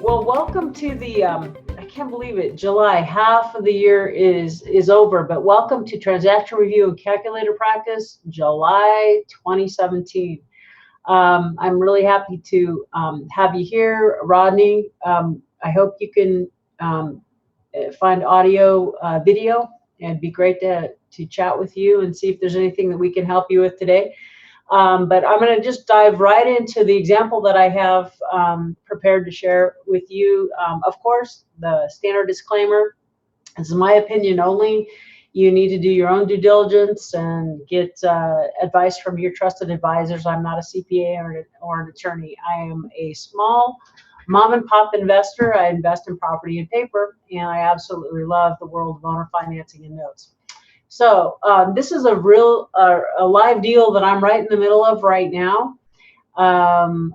Well, welcome to the, I can't believe it, July. Half of the year is over, but welcome to Transaction Review and Calculator Practice, July 2017. I'm really happy to have you here, Rodney. I hope you can find audio, video, and it'd be great to chat with you and see if there's anything that we can help you with today. But I'm going to just dive right into the example that I have prepared to share with you. Of course, the standard disclaimer, this is my opinion only. You need to do your own due diligence and get advice from your trusted advisors. I'm not a CPA or an attorney. I am a small mom and pop investor. I invest in property and paper, and I absolutely love the world of owner financing and notes. So this is a real a live deal that I'm right in the middle of right now. And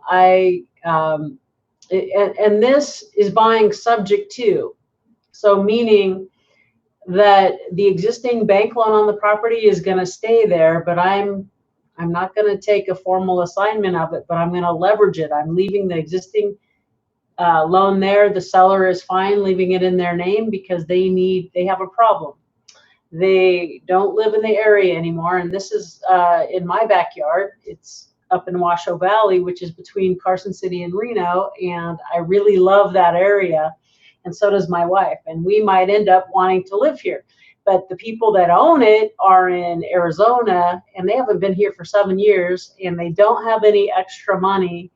this is buying subject to, so meaning that the existing bank loan on the property is going to stay there, but I'm not going to take a formal assignment of it, but I'm going to leverage it. I'm leaving the existing loan there. The seller is fine leaving it in their name because they have a problem. They don't live in the area anymore, and this is in my backyard. It's up in Washoe Valley, which is between Carson City and Reno, and I really love that area, and so does my wife, and we might end up wanting to live here. But the people that own it are in Arizona, and they haven't been here for 7 years, and they don't have any extra money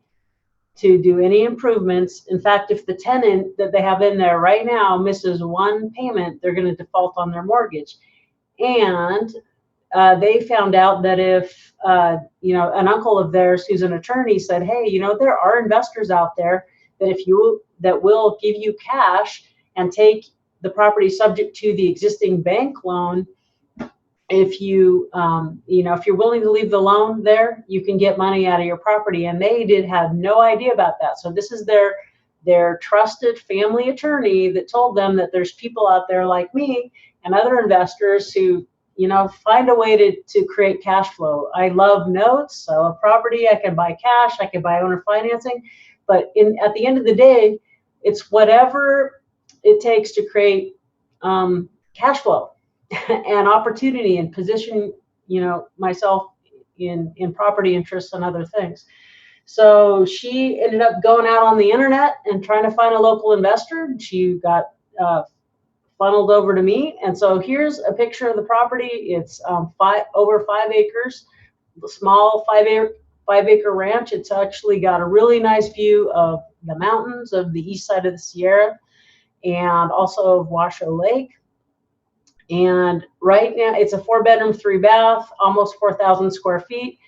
to do any improvements. In fact, if the tenant that they have in there right now misses one payment, they're going to default on their mortgage. And they found out that if, an uncle of theirs who's an attorney said, hey, there are investors out there that will give you cash and take the property subject to the existing bank loan. If if you're willing to leave the loan there, you can get money out of your property. And they have no idea about that. So this is their trusted family attorney that told them that there's people out there like me and other investors who, find a way to create cash flow. I love notes. So a property, I can buy cash, I can buy owner financing, but at the end of the day, it's whatever it takes to create cash flow and opportunity and position, myself in property interests and other things. So she ended up going out on the internet and trying to find a local investor. She got funneled over to me. And so here's a picture of the property. It's over 5 acres, the small 5-acre ranch. It's actually got a really nice view of the mountains of the east side of the Sierra and also of Washoe Lake. And right now it's a 4-bedroom, 3-bath, almost 4,000 square feet.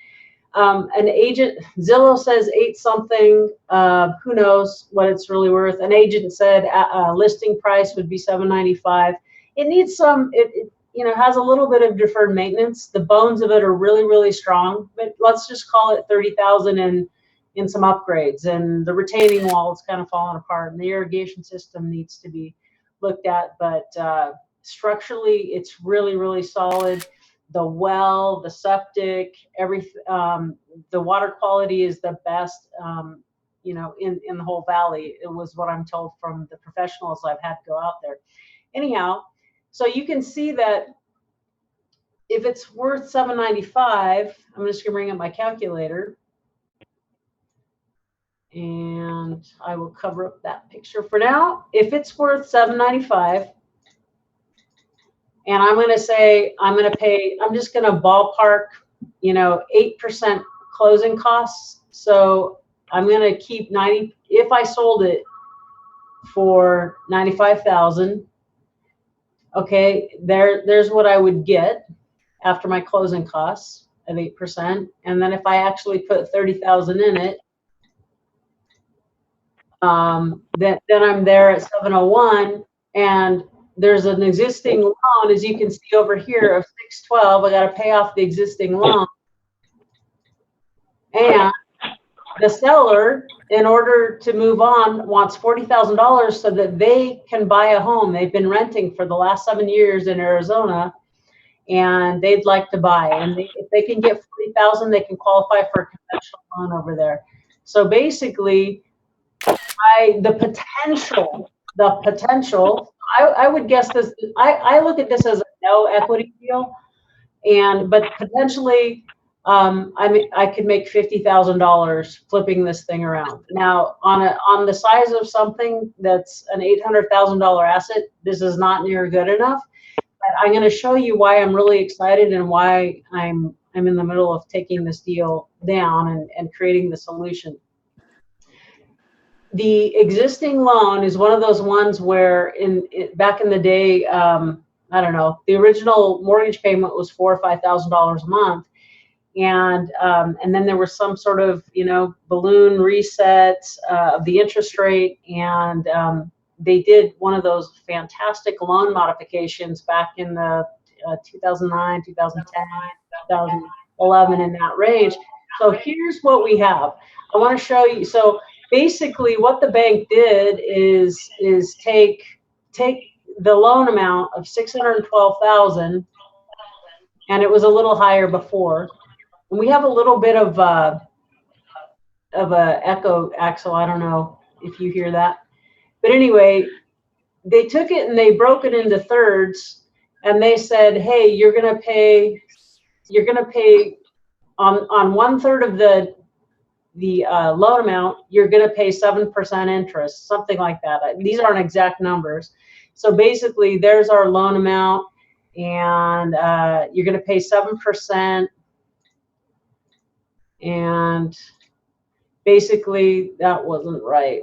An agent, Zillow says 8 something, who knows what it's really worth. An agent said listing price would be $795. It needs it has a little bit of deferred maintenance. The bones of it are really, really strong, but let's just call it $30,000 in some upgrades. And the retaining wall is kind of falling apart, and the irrigation system needs to be looked at. But structurally, it's really, really solid. The well, the septic, everything, the water quality is the best, in the whole valley. It was what I'm told from the professionals I've had go out there. Anyhow, so you can see that if it's worth $795, I'm just going to bring up my calculator, and I will cover up that picture for now. If it's worth $795, and I'm going to say I'm just going to ballpark, 8% closing costs. So I'm going to keep 90. If I sold it for $95,000, okay, there's what I would get after my closing costs of 8%. And then if I actually put $30,000 in it, then I'm there at 701, and there's an existing loan, as you can see over here, of 612. I got to pay off the existing loan, and the seller, in order to move on, wants $40,000 so that they can buy a home. They've been renting for the last 7 years in Arizona, and they'd like to buy. And if they can get $40,000, they can qualify for a conventional loan over there. So basically, the potential, I would guess this, I look at this as a no equity deal. But potentially, I mean, I could make $50,000 flipping this thing around. Now, on the size of something that's an $800,000 asset, this is not near good enough. But I'm going to show you why I'm really excited and why I'm in the middle of taking this deal down and creating the solution. The existing loan is one of those ones where back in the day, I don't know, the original mortgage payment was $4,000 or $5,000 a month, and then there was some sort of balloon reset of the interest rate, and they did one of those fantastic loan modifications back in the 2009, 2010, 2011, in that range. So here's what we have. I want to show you. So basically, what the bank did is take the loan amount of $612,000, and it was a little higher before. And we have a little bit of a echo, Axel. I don't know if you hear that, but anyway, they took it and they broke it into thirds, and they said, hey, you're gonna pay on 1/3 of the loan amount, you're going to pay 7% interest, something like that. These aren't exact numbers. So basically, there's our loan amount, and you're going to pay 7%. And basically, that wasn't right.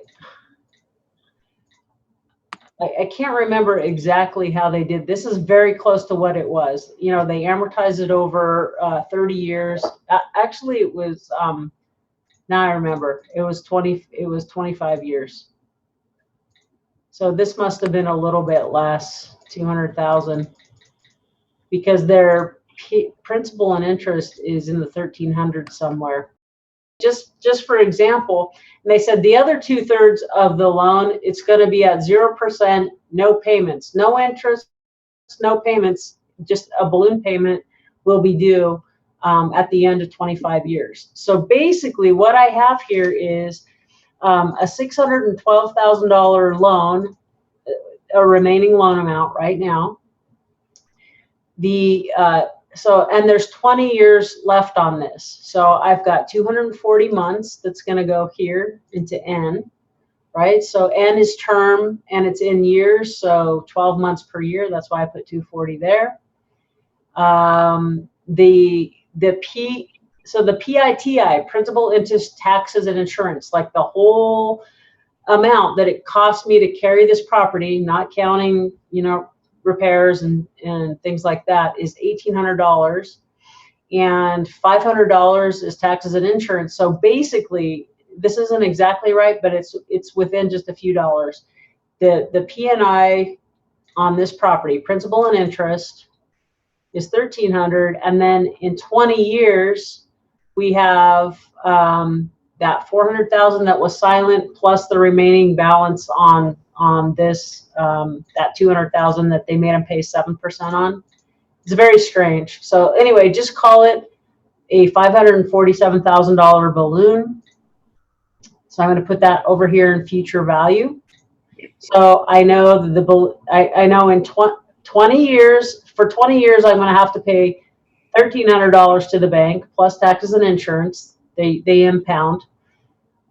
I can't remember exactly how they did. This is very close to what it was. They amortized it over 30 years. Actually, it was. Now I remember, it was 25 years. So this must have been a little bit less, 200,000, because their principal and interest is in the 1,300 somewhere. Just for example, and they said the other 2/3 of the loan, it's going to be at 0%, no payments, no interest, no payments, just a balloon payment will be due at the end of 25 years. So basically what I have here is a $612,000 loan, a remaining loan amount right now. And there's 20 years left on this. So I've got 240 months that's going to go here into N, right? So N is term and it's in years, so 12 months per year. That's why I put 240 there. So the PITI, principal, interest, taxes, and insurance, like the whole amount that it cost me to carry this property, not counting, repairs and things like that, is $1,800, and $500 is taxes and insurance. So basically, this isn't exactly right, but it's within just a few dollars. The P&I on this property, principal and interest, is $1,300, and then in 20 years we have that $400,000 that was silent, plus the remaining balance on this that $200,000 that they made them pay 7% on. It's very strange. So anyway, just call it a $547,000 balloon. So I'm going to put that over here in future value. So I know that I know in 20 years, for 20 years, I'm going to have to pay $1,300 to the bank plus taxes and insurance. They impound.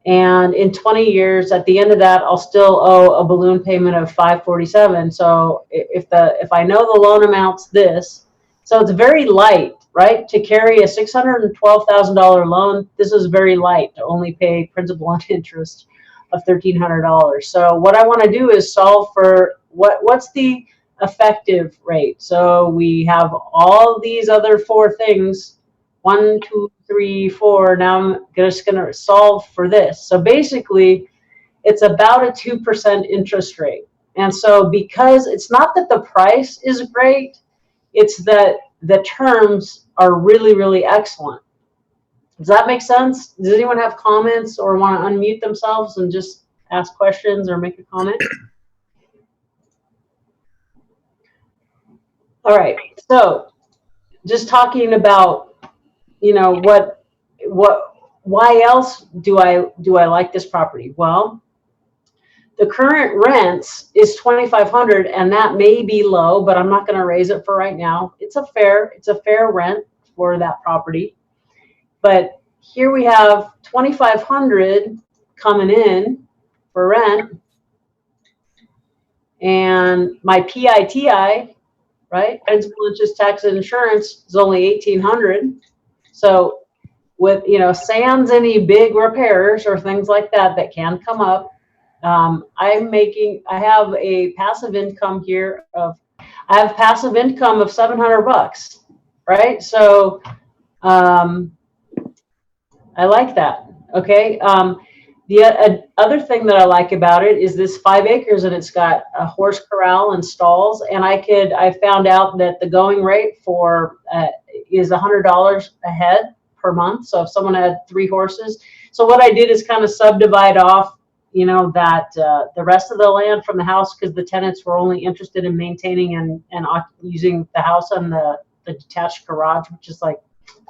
And in 20 years, at the end of that, I'll still owe a balloon payment of $547. So if I know the loan amount's this, so it's very light, right? To carry a $612,000 loan, this is very light to only pay principal and interest of $1,300. So what I want to do is solve for what's the effective rate. So we have all these other four things. 1, 2, 3, 4. Now I'm just going to solve for this. So basically, it's about a 2% interest rate. And so because it's not that the price is great, it's that the terms are really, really excellent. Does that make sense? Does anyone have comments or want to unmute themselves and just ask questions or make a comment? All right. So just talking about, why else do I like this property? Well, the current rents is $2,500, and that may be low, but I'm not going to raise it for right now. It's a fair rent for that property. But here we have $2,500 coming in for rent, and my PITI, right, principal, interest, tax, and insurance, is only $1,800. So with, sans any big repairs or things like that can come up, I have a passive income here I have passive income of $700, right? So I like that. Okay. The other thing that I like about it is this 5 acres, and it's got a horse corral and stalls. And I found out that the going rate for is $100 a head per month. So if someone had 3 horses, so what I did is kind of subdivide off, that the rest of the land from the house, because the tenants were only interested in maintaining and using the house and the detached garage, which is like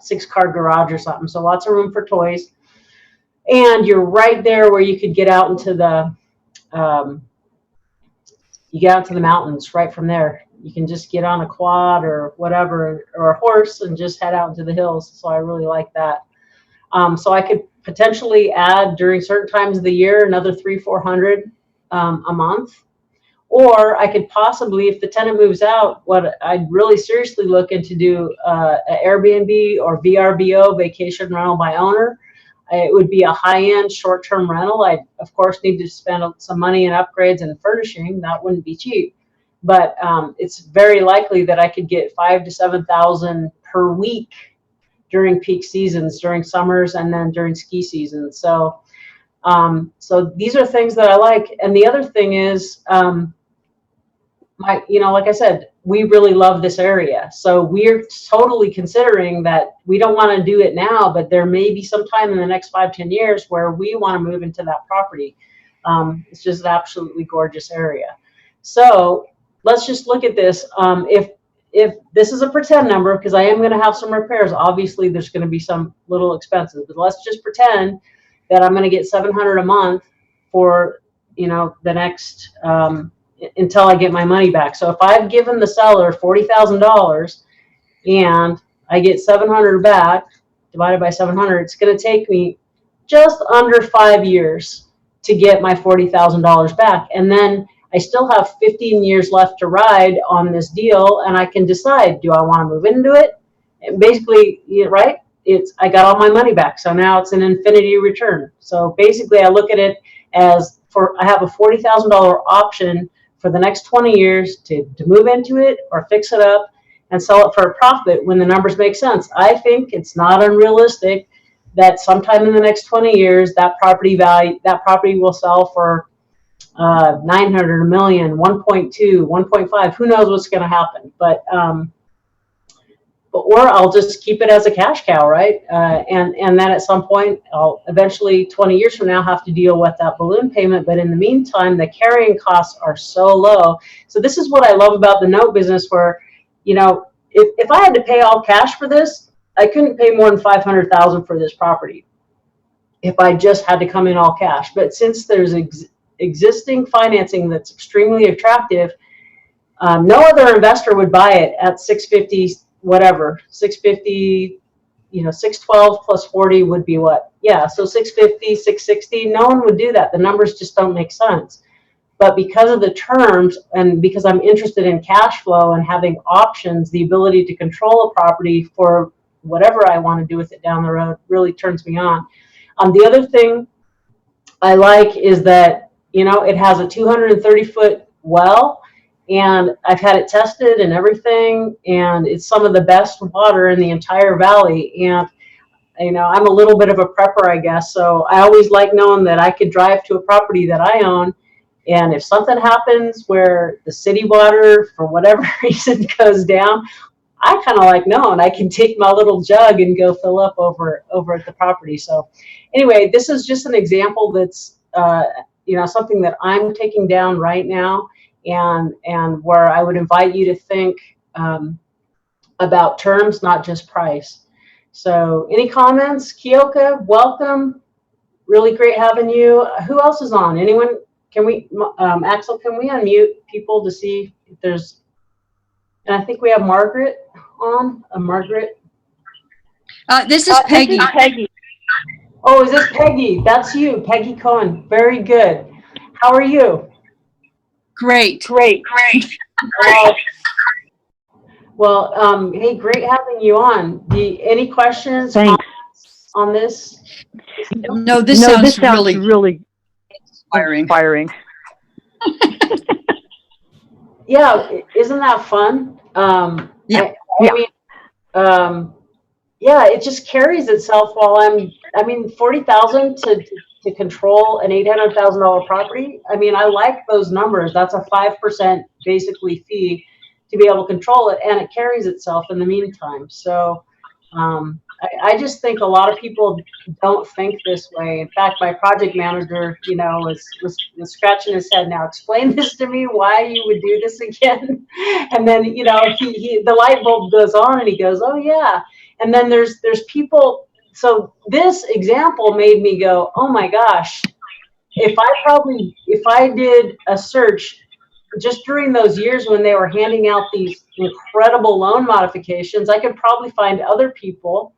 6-car garage or something. So lots of room for toys. And you're right there where you could get out into the mountains right from there. You can just get on a quad or whatever, or a horse, and just head out into the hills. So I really like that. So I could potentially add during certain times of the year another $300-400 a month. Or I could possibly, if the tenant moves out, what I'd really seriously look into do an Airbnb or VRBO, vacation rental by owner. It would be a high-end short-term rental. I, of course, need to spend some money in upgrades and furnishing. That wouldn't be cheap. But it's very likely that I could get $5,000 to $7,000 per week during peak seasons, during summers, and then during ski season. So these are things that I like. And the other thing is, like I said, we really love this area. So we're totally considering that we don't want to do it now, but there may be some time in the next 5-10 years where we want to move into that property. It's just an absolutely gorgeous area. So let's just look at this. If this is a pretend number, because I am going to have some repairs, obviously there's going to be some little expenses, but let's just pretend that I'm going to get $700 a month for, the next, until I get my money back. So if I've given the seller $40,000 and I get $700 back, divided by 700, it's going to take me just under 5 years to get my $40,000 back. And then I still have 15 years left to ride on this deal, and I can decide, do I want to move into it? And basically, right? I got all my money back, so now it's an infinity return. So basically, I look at it as I have a $40,000 option for the next 20 years to move into it or fix it up and sell it for a profit when the numbers make sense. I think it's not unrealistic that sometime in the next 20 years, that property will sell for 900, a million, 1.2, 1.5. Who knows what's going to happen? But or I'll just keep it as a cash cow, right? And then at some point, I'll eventually 20 years from now have to deal with that balloon payment. But in the meantime, the carrying costs are so low. So this is what I love about the note business, where, if I had to pay all cash for this, I couldn't pay more than $500,000 for this property if I just had to come in all cash. But since there's existing financing that's extremely attractive, no other investor would buy it at 650, whatever, 650, 612 plus 40 would be what? Yeah, so 650, 660, no one would do that. The numbers just don't make sense. But because of the terms, and because I'm interested in cash flow and having options, the ability to control a property for whatever I want to do with it down the road really turns me on. The other thing I like is that, it has a 230-foot well, and I've had it tested and everything, and it's some of the best water in the entire valley. And, I'm a little bit of a prepper, I guess. So I always like knowing that I could drive to a property that I own, and if something happens where the city water, for whatever reason, goes down, I kind of like knowing I can take my little jug and go fill up over at the property. So anyway, this is just an example that's, something that I'm taking down right now, and where I would invite you to think about terms, not just price. So any comments? Kyoka, welcome. Really great having you. Who else is on? Anyone can we, Axel, can we unmute people to see if there's, and I think we have Margaret on, Margaret. This is Peggy. Oh, is this Peggy? That's you, Peggy Cohen. Very good. How are you? Great. Well, hey, great having you on. Any questions on this? No, this sounds really inspiring. Yeah, isn't that fun? Yeah. Yeah, it just carries itself while I mean, 40,000 to control an $800,000 property. I mean, I like those numbers. That's a 5% basically fee to be able to control it, and it carries itself in the meantime. So I just think a lot of people don't think this way. In fact, my project manager, you know, was scratching his head now. Explain this to me, why you would do this again. And then, you know, the light bulb goes on and he goes, oh yeah. And then there's people. So this example made me go, oh my gosh, if I did a search just during those years when they were handing out these incredible loan modifications, I could probably find other people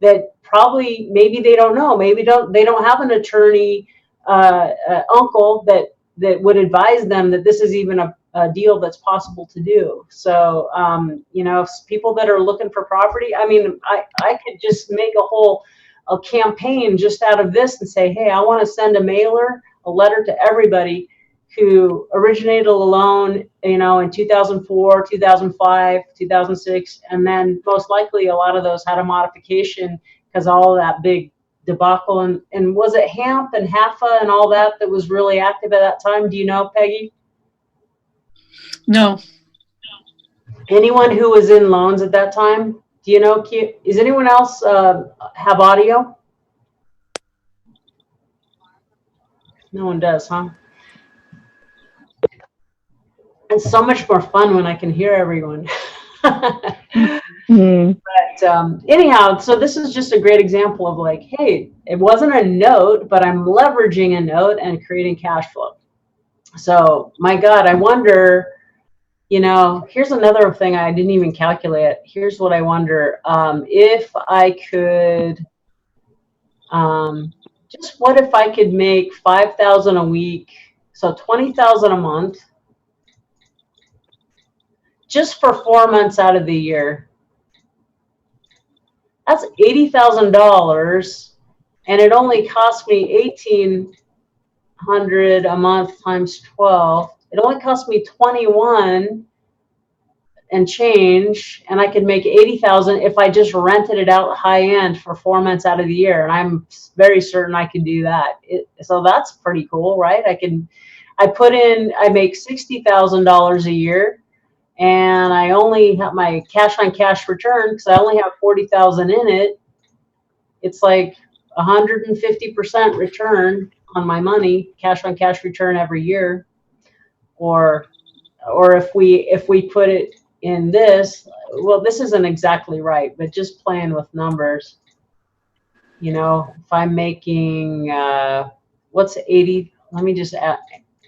that probably, maybe they don't know, maybe they don't have an attorney uncle that would advise them that this is even a deal that's possible to do. So you know, if people that are looking for property, I mean, I could just make a campaign just out of this and say, hey, I want to send a letter to everybody who originated a loan, you know, in 2004, 2005, 2006, and then most likely a lot of those had a modification because all of that big debacle. And was it HAMP and HAFA and all that was really active at that time? Do you know, Peggy? No. Anyone who was in loans at that time? Do you know? Is anyone else have audio? No one does, huh? It's so much more fun when I can hear everyone. But anyhow, so this is just a great example of like, hey, it wasn't a note, but I'm leveraging a note and creating cash flow. So my God, I wonder, you know, here's another thing I didn't even calculate. Here's what I wonder. If I could, just what if I could make 5,000 a week, so 20,000 a month, just for 4 months out of the year. That's $80,000, and it only cost me $1,800 a month times 12. It only cost me 21 and change, and I could make 80,000 if I just rented it out high end for 4 months out of the year. And I'm very certain I could do that. So that's pretty cool, right? I make $60,000 a year. And I only have my cash on cash return because I only have 40,000 in it. It's like 150% return on my money, cash on cash return every year. Or if we put it in this, well, this isn't exactly right, but just playing with numbers. You know, if I'm making what's 80? Let me just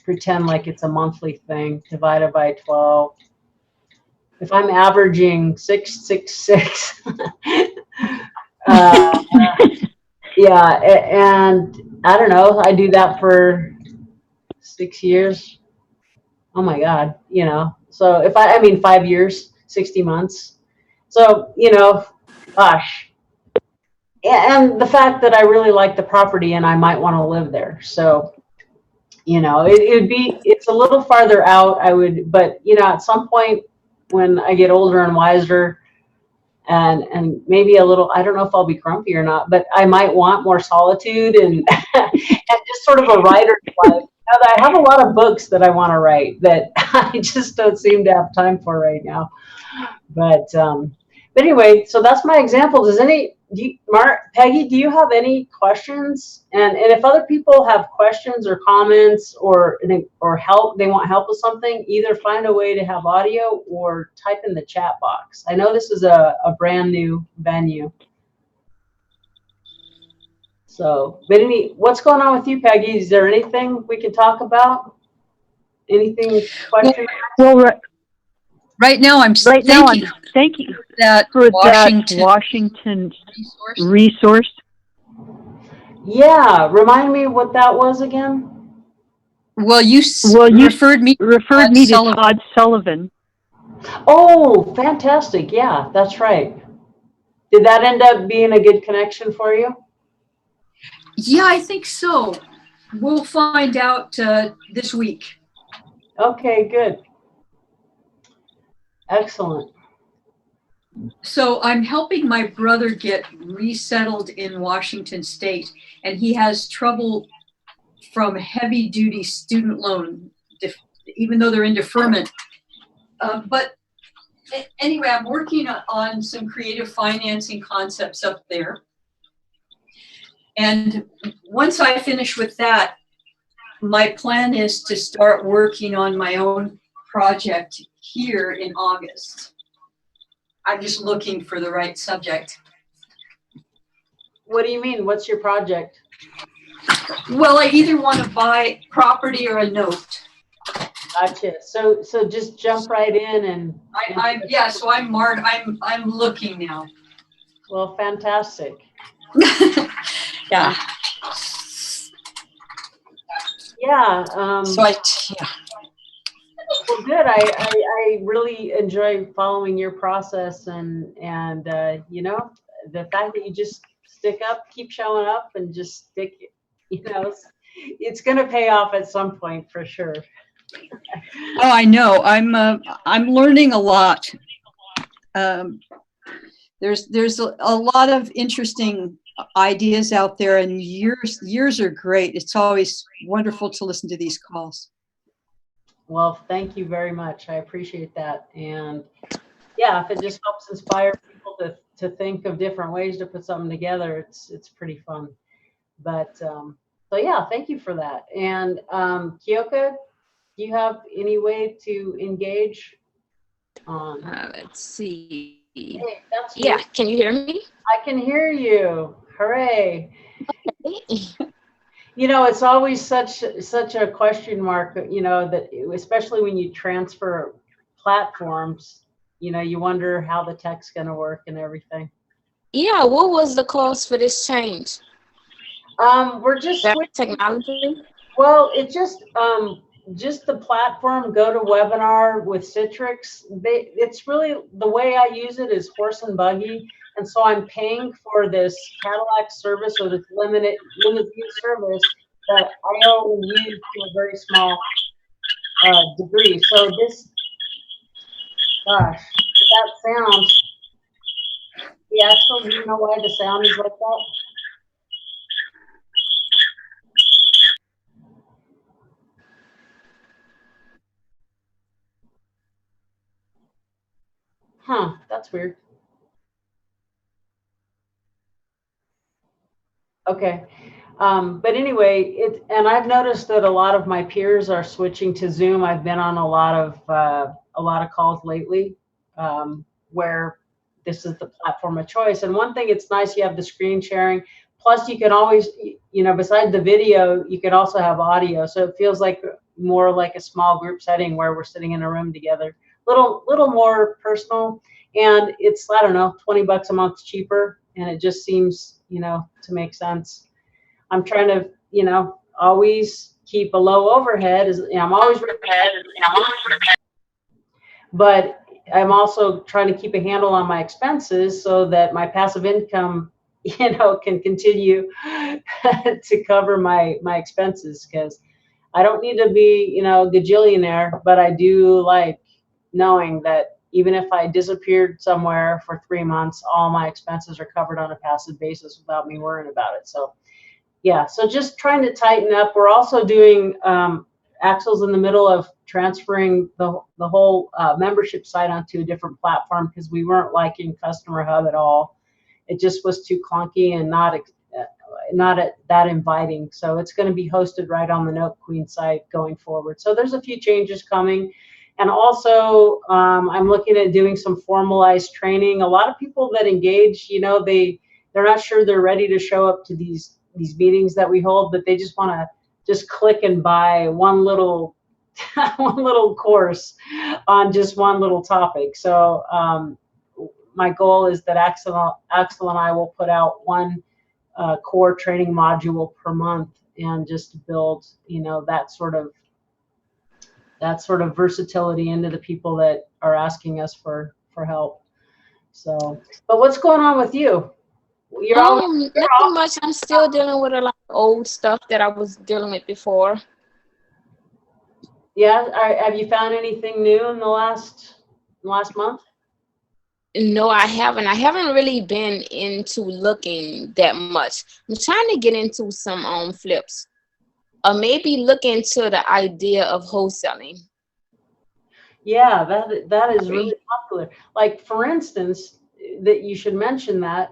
pretend like it's a monthly thing divided by 12. If I'm averaging 666, yeah, and I don't know, I do that for 6 years. Oh my God, you know. So if I mean 5 years, 60 months. So, you know, gosh. And the fact that I really like the property and I might want to live there. So, you know, it's a little farther out, but you know, at some point, when I get older and wiser and maybe a little, I don't know if I'll be grumpy or not, but I might want more solitude and and just sort of a writer's life. I have a lot of books that I want to write that I just don't seem to have time for right now. But anyway, so that's my example. Peggy, do you have any questions? And if other people have questions or comments or help, they want help with something, either find a way to have audio or type in the chat box. I know this is a brand new venue. So, but what's going on with you, Peggy? Is there anything we can talk about? Anything question? Well, right now thank you for that Washington resource. Yeah, remind me what that was again. Well, you referred me to Todd Sullivan. Oh, fantastic. Yeah, that's right. Did that end up being a good connection for you? Yeah, I think so. We'll find out this week. Okay, good. Excellent. So I'm helping my brother get resettled in Washington State, and he has trouble from heavy duty student loan, even though they're in deferment. But anyway, I'm working on some creative financing concepts up there. And once I finish with that, my plan is to start working on my own project here in August. I'm just looking for the right subject. What do you mean? What's your project? Well, I either want to buy property or a note. Gotcha. So just jump right in and. So I'm looking now. Well, fantastic. Yeah. Yeah. Yeah. Well, good. I really enjoy following your process, and you know, the fact that you just stick up, keep showing up, and just stick. You know, it's going to pay off at some point for sure. Oh, I know. I'm learning a lot. There's a lot of interesting ideas out there, and years are great. It's always wonderful to listen to these calls. Well, thank you very much. I appreciate that. And yeah, if it just helps inspire people to think of different ways to put something together, it's pretty fun. But so yeah, thank you for that. And Kyoka, do you have any way to engage on? Let's see. Hey, that's yeah, good. Can you hear me? I can hear you. Hooray. You know, it's always such a question mark, you know, that especially when you transfer platforms, you know, you wonder how the tech's going to work and everything. Yeah, what was the cause for this change? We're just technology. Well, it's just the platform GoToWebinar with Citrix. It's really, the way I use it is horse and buggy, and so I'm paying for this Cadillac service or this limited use service that I only use to a very small degree. So this, gosh, that sound. The actual, do you know why the sound is like that? Huh, that's weird. Okay. But anyway, and I've noticed that a lot of my peers are switching to Zoom. I've been on a lot of calls lately where this is the platform of choice. And one thing, it's nice, you have the screen sharing. Plus, you can always, you know, besides the video, you can also have audio. So it feels like more like a small group setting where we're sitting in a room together. Little more personal. And it's, I don't know, $20 a month cheaper. And it just seems, you know, to make sense. I'm trying to, you know, always keep a low overhead. I'm always, but I'm also trying to keep a handle on my expenses so that my passive income, you know, can continue to cover my expenses, because I don't need to be, you know, gajillionaire, but I do like knowing that even if I disappeared somewhere for 3 months, all my expenses are covered on a passive basis without me worrying about it. So yeah, so just trying to tighten up. We're also doing, Axel's in the middle of transferring the whole membership site onto a different platform because we weren't liking Customer Hub at all. It just was too clunky and not that inviting. So it's going to be hosted right on the Note Queen site going forward. So there's a few changes coming. And also, I'm looking at doing some formalized training. A lot of people that engage, you know, they're not sure they're ready to show up to these these meetings that we hold, but they just want to just click and buy one little one little course on just one little topic. So my goal is that Axel and I will put out one core training module per month, and just build, that sort of versatility into the people that are asking us for help. So, but what's going on with you? Nothing much. I'm still dealing with a lot of old stuff that I was dealing with before. Yeah. Have you found anything new in the last month? No, I haven't. I haven't really been into looking that much. I'm trying to get into some flips, or maybe look into the idea of wholesaling. Yeah, that is really popular. Like, for instance, that you should mention that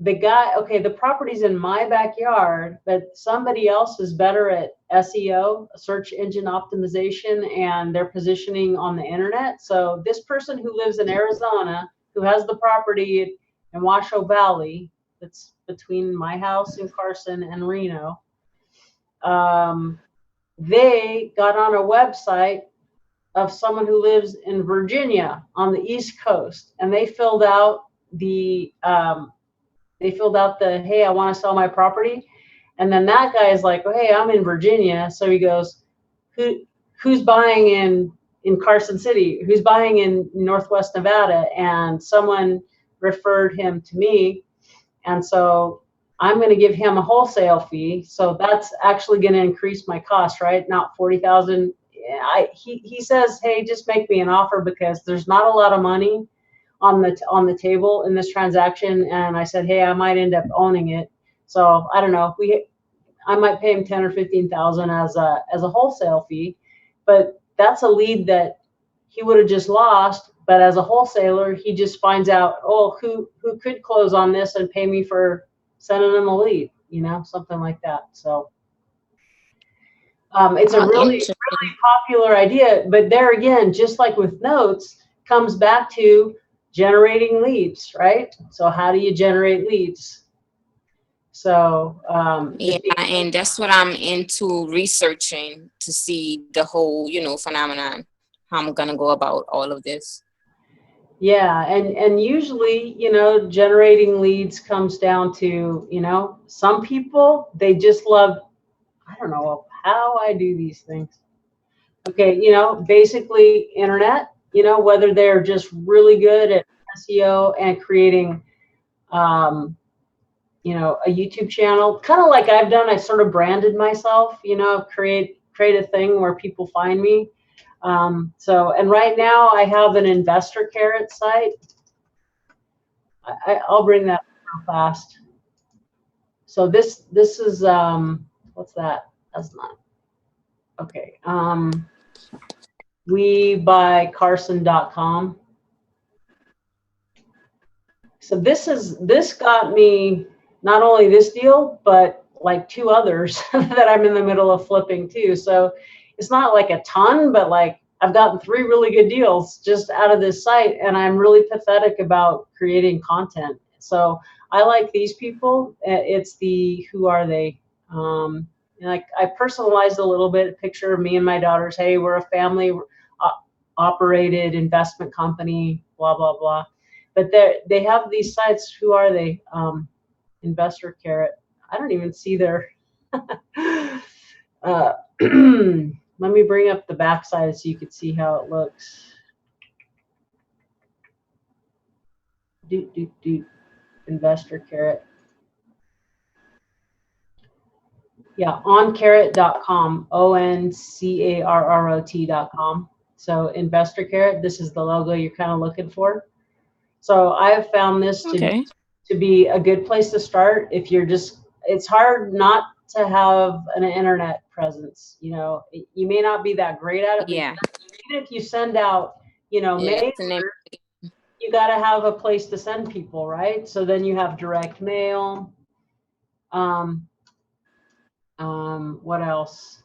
the property's in my backyard, but somebody else is better at SEO, search engine optimization, and their positioning on the internet. So this person who lives in Arizona, who has the property in Washoe Valley, that's between my house in Carson and Reno, they got on a website of someone who lives in Virginia on the East Coast, and they filled out the hey, I want to sell my property. And then that guy is like, oh, hey, I'm in Virginia. So he goes, who's buying in Carson City? Who's buying in Northwest Nevada? And someone referred him to me. And so I'm going to give him a wholesale fee. So that's actually going to increase my cost, right? Not 40,000. He says, hey, just make me an offer, because there's not a lot of money on the table in this transaction. And I said, hey, I might end up owning it. So I don't know. I might pay him 10 or 15,000 as a wholesale fee, but that's a lead that he would have just lost. But as a wholesaler, he just finds out, oh, who could close on this and pay me for sending him a lead, something like that. So it's a really popular idea. But there again, just like with notes, comes back to generating leads, right? So how do you generate leads? So and that's what I'm into researching, to see the whole, phenomenon, how I'm gonna go about all of this. Yeah, and usually, generating leads comes down to, some people, they just love, I don't know how I do these things. Okay, basically internet, whether they're just really good at SEO and creating a YouTube channel, kind of like I've done. I sort of branded myself, create a thing where people find me. And right now I have an Investor Carrot site. I'll bring that real fast. So this is what's that? That's not okay. WeBuyCarson.com. So this got me not only this deal, but like 2 others that I'm in the middle of flipping too. So it's not like a ton, but like I've gotten 3 really good deals just out of this site, and I'm really pathetic about creating content. So I like these people. It's the who are they? Like I personalized a little bit, a picture of me and my daughters. Hey, we're a family operated investment company, blah, blah, blah. But they have these sites. Who are they? Investor Carrot. I don't even see their. Let me bring up the backside so you can see how it looks. Investor Carrot. Yeah, oncarrot.com, ONCARROT.com. So Investor Carrot, this is the logo you're kind of looking for. So I have found this to be a good place to start. If you're just, it's hard not to have an internet presence. You may not be that great at it. Yeah. Even if you send out, mail, you got to have a place to send people, right? So then you have direct mail. What else?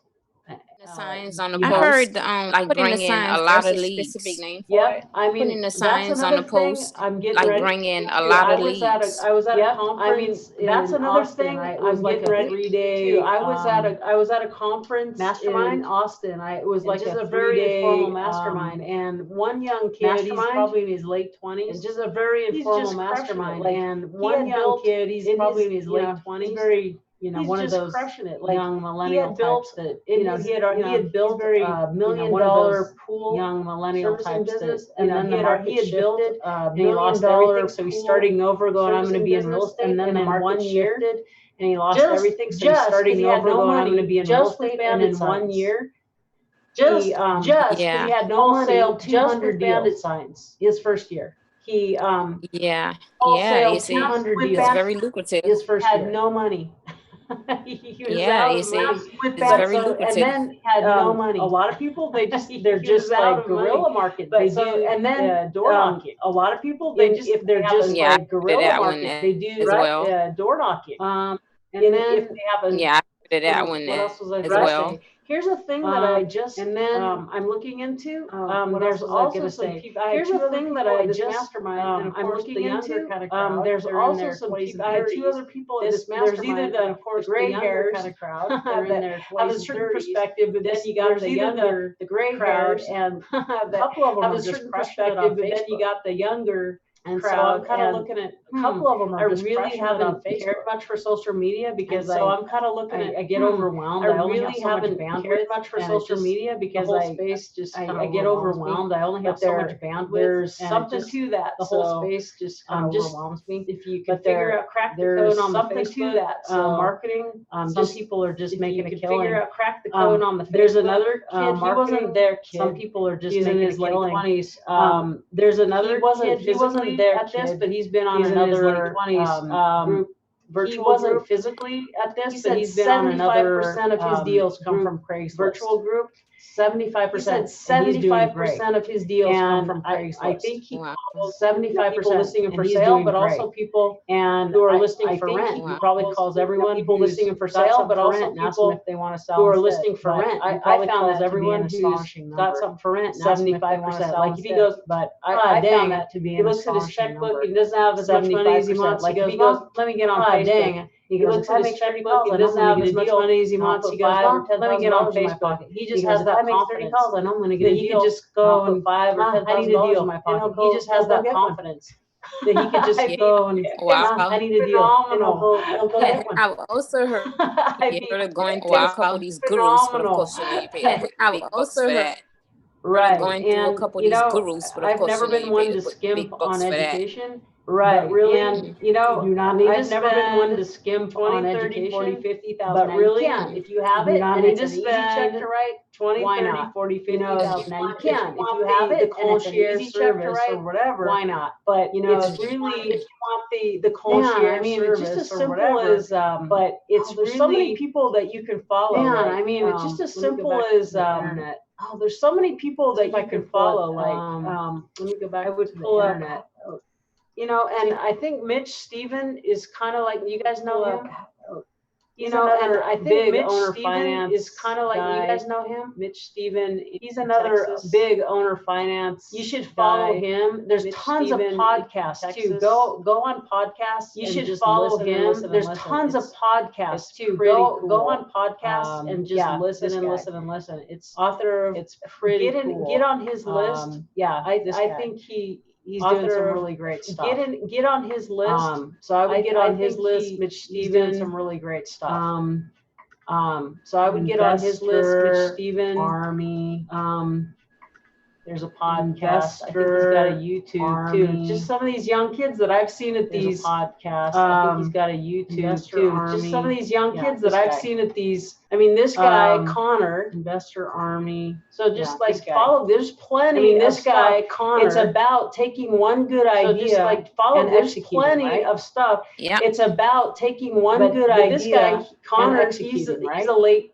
signs on the you post. know, I heard like putting the bringing a signs, lot there's of a leads. specific name for Yep, it. I mean, Putting the that's signs on the another thing post, I'm getting like ready bringing to a do. lot of I was at leads. a conference. That's another Austin. thing It was I'm like getting a ready 3-day. to. I was at a conference mastermind in Austin. It was like just a a very 3-day informal mastermind. and one young kid, he's Mastermind? probably in his late 20s. It's just a very He's informal just crushing it. mastermind. Like, And he one had young built kid, he's in probably his, in his you know, late 20s. he's very, He's one of just those crushing it. Like, young he millennial had built types that, in you know, his, he had built very, a $1 million one of those pool young millennial servicing types business, that, and you know, then he the market had built shifted, a and he lost $1 million everything. So he's pool starting over, going, I'm going to be in real servicing estate, business, and then the market year, shifted, and he lost just- everything. So he's just 'cause starting he had over, no going, I'm money, going to be in real just with estate, and bandit in 1 signs. year, just he, because he Yeah. had no money, wholesaled just 200 with bandit deals. signs. His first year, he Yeah. Wholesale You see, 200 it's deals. very lucrative. his first Had year. no money. He was Yeah, out you of see, money with it's bandit very signs, lucrative. and then had no money. A lot of people, they're He just was out like of money. guerrilla market. But They so, do, and then door knocking. a lot of people If they're just Yeah, I like did guerrilla that one market, they do as well. door knocking. and And then if they have a, Yeah, I did that one what else was I as gonna well. say? Here's a thing that I just and then I'm looking into. what There's else was I also gonna some say? people. I had Here's two a other thing that people I at this just, mastermind, and of I'm course looking the younger into. kind of crowd. There's they're in also their some 20s people. and I had 2 30s. other people at this There's either mastermind, the, and of course the gray the younger hairs kind of crowd. they're in that their 20s have a and certain 30s. perspective, but then This- you got there's the either younger the gray crowd, hairs and a a couple of them have are a just certain crushing it perspective, on but then you Facebook. got the younger And so crowd, I'm kind of and, looking at a couple of them I are just really crushing it on haven't Facebook. cared much for social media because And so I'm kind of looking at. I get overwhelmed. I I only really have so much haven't bandwidth cared much for and social just- media the because whole I space just I kinda get overwhelms me. overwhelmed. I only But have so much there- bandwidth. there's and it something just- to that. The whole So, space just kind of just overwhelms me. if you can But there- figure out, crack the there's code on the something to Facebook, that. So marketing. Some just people are just if making you a could killing. figure out, crack the code on the There's Facebook, another kid. He marketing, wasn't their kid. Some people are just he's in making his a late killing. 20s. There's another he wasn't kid. He wasn't physically their at this, kid, but he's been on he's in his another late 20s group, virtual he wasn't group. physically at this, He but said he's been on another 75% of his deals come group, from Craigslist. virtual group. 75%. He said 75% of his deals come from Craigslist. I think he Wow. calls 75% people listing and for he's sale, doing but great. also people and who are I- listing I for think rent. He Wow. probably calls everyone people who's listing for got sale, something but for also rent and asks people them if they want to sell who are instead. listing for But rent. He I probably found calls that to be everyone an who's astonishing got number. something for rent and asks them if they want to 75%. sell Like if he instead. goes, but I I dang, found that to be he an looks at his astonishing checkbook number. and doesn't have as much money as he 75%. wants. Like He if goes, he goes, well, let me get on "Ah, Facebook. dang." He He looks looks at at his his 30 checkbook calls, and I know doesn't I'm have gonna as get a much deal. money as he And I'll wants. put He goes, 5 or well, let me get on $10,000 in my Facebook. pocket. He He just goes, has if I that make 30 confidence calls, I know I'm gonna get that a he deal. could just And I'll go put and 5 or I need a $10,000 deal in my and he'll pocket. go, He just has he'll go that get one. confidence that he could just I go and Wow. I need a deal and he'll go get one. I've also heard I sort of going mean, through a it's couple of these gurus, but of phenomenal. course, you know, you pay the I've big bucks also for heard- that. Right. Going through a And, couple of you these know, gurus, but of I've course, never you know, been you one pay to the skimp big bucks on for that. education. Right. But really, And, you know, you do not need I've to never been one spend to skimp 20, on 30, education. 40, 50,000. But Now, really, you can. if you have You do it not and need it's to an easy check spend to write, 20, why 30, not? 40, You know, 50,000. Now you if can. If want you have the it and it's an concierge easy check to service write, or whatever, why not? But, you know, it's if you really, want- if you want the concierge I mean, service just as or simple whatever, as, but it's there's really, so many people that you can follow. man, like, I mean, it's just as let me go simple back to as, the internet. oh, there's so many people See that if I you can can follow. pull up, Like, let me go back I would to the pull up, internet. You know, and I think Mitch Steven is kind of like, you guys know him? You He's know, and another I think big Mitch owner Steven finance is kind of like, guy. you guys know him? Mitch Steven. He's another Texas. big owner finance. You should follow guy. him. There's Mitch tons Steven of in podcasts too. Texas. Go on podcasts. You and should just follow listen and him. listen and There's listen. tons of It's podcasts too. pretty Go cool. on podcasts and just yeah, listen this and guy. listen and listen. It's Author of it's pretty get cool. get on his list. Yeah, I this guy. think he's Author doing some of really great stuff. Get on his list. So I would get on his think list. Mitch he's Steven, doing some really great stuff. so I would get on his list. Mitch Investor Steven, Army. there's a podcast. I think he's got a YouTube Army. too. Just some of these young kids that I've seen at There's a these podcast. I think he's got a YouTube Investor too. Army. Just some of these young Yeah, kids this that I've guy. seen at these. I mean, this guy Connor. Investor Army. So just Yeah, like this guy. follow. There's plenty. I mean, of this guy stuff. Connor. It's about taking one good idea. So just like follow and there's executing, plenty right? of stuff. Yeah. It's about taking one But good this idea. guy, Connor, and he's executing, right? a late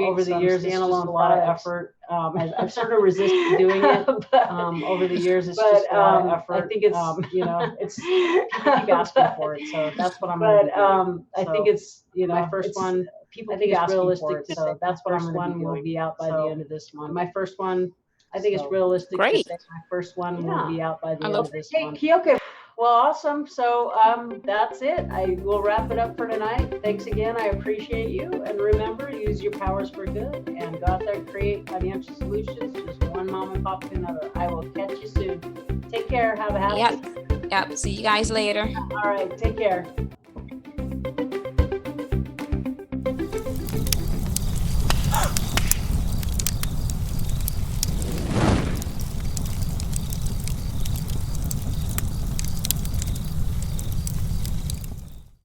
create over the some years, it's just a standalone lot of products. effort. I've sort of resisted doing it. Over the years, it's just a lot of effort. I think it's, you know, it's people keep asking for it, so that's what I'm going to be doing. I think it's, you know, my first one. people I think keep it's asking realistic for it, to so say that's what I'm first going to one be will doing. be out by the end of this month. My first one, I think it's So, realistic to Great. say my first one will Yeah. be out by the I end love of this Hey, month. Kyoka, Well, awesome. So that's it. I will wrap it up for tonight. Thanks again. I appreciate you. And remember, use your powers for good and go out there, create financial solutions, just one mom and pop to another. I will catch you soon. Take care. Have a happy. Yep. See you guys later. All right. Take care.